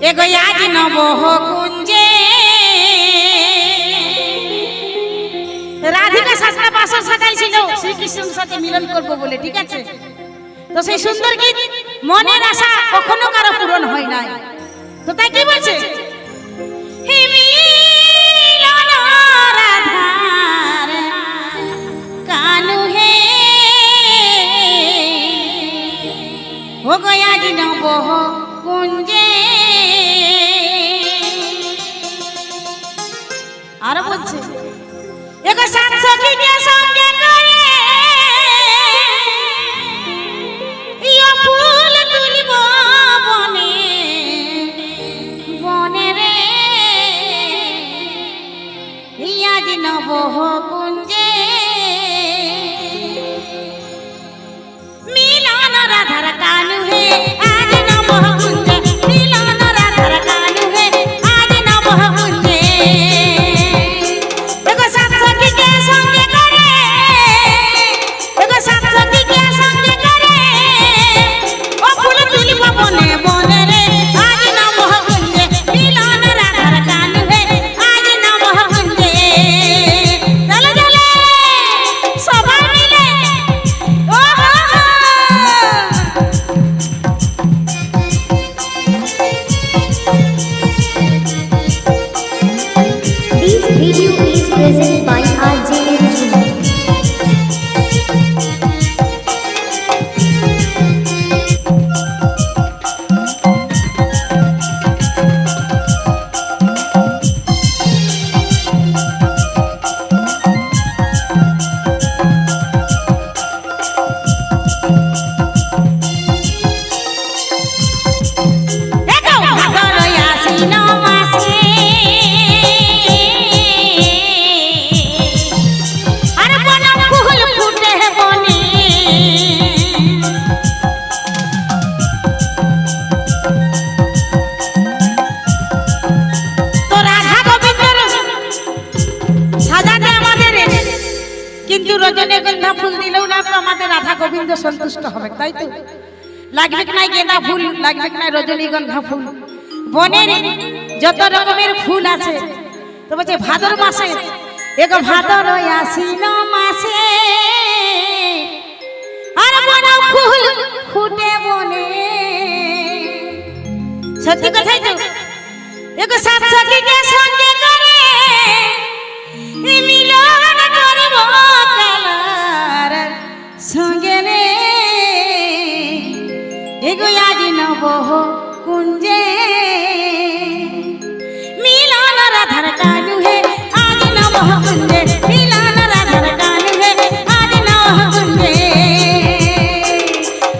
এগো আজ নবহ কুঞ্জে রাধিকা সাজনা বাসর সাজাইছিল শ্রীকৃষ্ণের সাথে মিলন করবো বলে, ঠিক আছে? তো সেই সুন্দর গীত মনের আশা কখনো কারো পূরণ হয় নাই, তো তাই কি বলছে? হে মিলন রাধার কানু হে ও গয়া দিন বহ কুঞ্জে। আরো বলছে এগো সাত সখীকে সঙ্গে করে ইয়া ফুল তুলিব বনে বনে রে ইয়া দিন বহ কুঞ্জে। মিলন রাধার কানু হে আজ নবহ কুঞ্জে, মিলন রাধার কানু হে আজ নবহ কুঞ্জে। এগো সাত সখীকে সঙ্গে করে এগো সাত সখীকে সঙ্গে করে ও ফুল তুলিব বনে বনে রে আজ নবহ কুঞ্জে। মিলন রাধার কানু হে আজ নবহ কুঞ্জে। চলে চলে সবাই মিলে ও This video is presented by RJM Junior. এগো ভাদর আশ্বিন মাসে আর বন ফুল ফুটে বনে। তো রাধা গোবিন্দর সাজাতে আমাদের, কিন্তু রজনীগন্ধা ফুল দিলেও না তো আমাদের রাধা গোবিন্দ সন্তুষ্ট হবে, তাই তো? লাগবে কি নাই গেঁদা ফুল, লাগবে কি নাই রজনীগন্ধা ফুল, বনের যত রকমের ফুল আছে। তো বলছে ভাদর মাসে এগো ভাদর আশ্বিন মাসে আর বন ফুল ফুটে বনে। সত্যি কথাই তো। এগো সাত সখীকে সঙ্গে করে মিলন করব কালার সঙ্গে রে এগো আজ নবহ কুঞ্জে। মিলন রাধার কানু হে আজ নবহ কুঞ্জে, মিলন রাধার কানু হে আজ নবহ কুঞ্জে।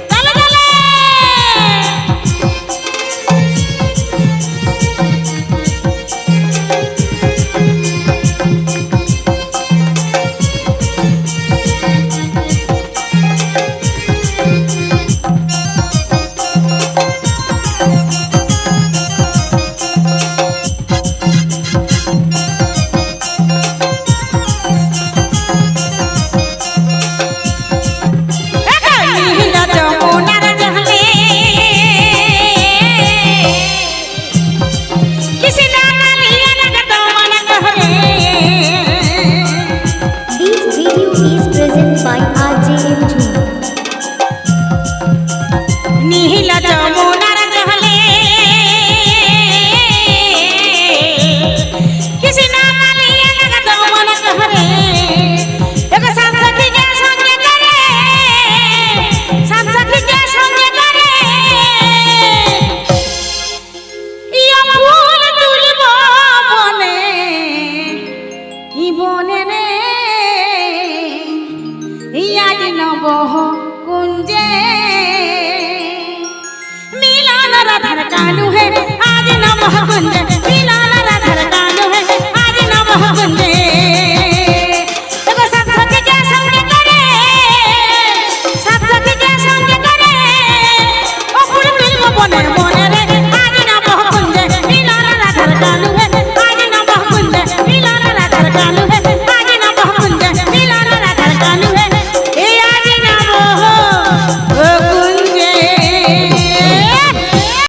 চলে চলে This video is presented by RJM Junior. নীল যমুনার জলে কৃষ্ণ কালিয়া লাগত মন কহরে। এগো সাত সখীকে সঙ্গে করে সাত সখীকে সঙ্গে করে ইয়া ফুল তুলিব বনে ই বনে রে ইয়াদ নবহ কুঞ্জে। মিলন রাধার কানু হে আজ নবহ কুঞ্জে,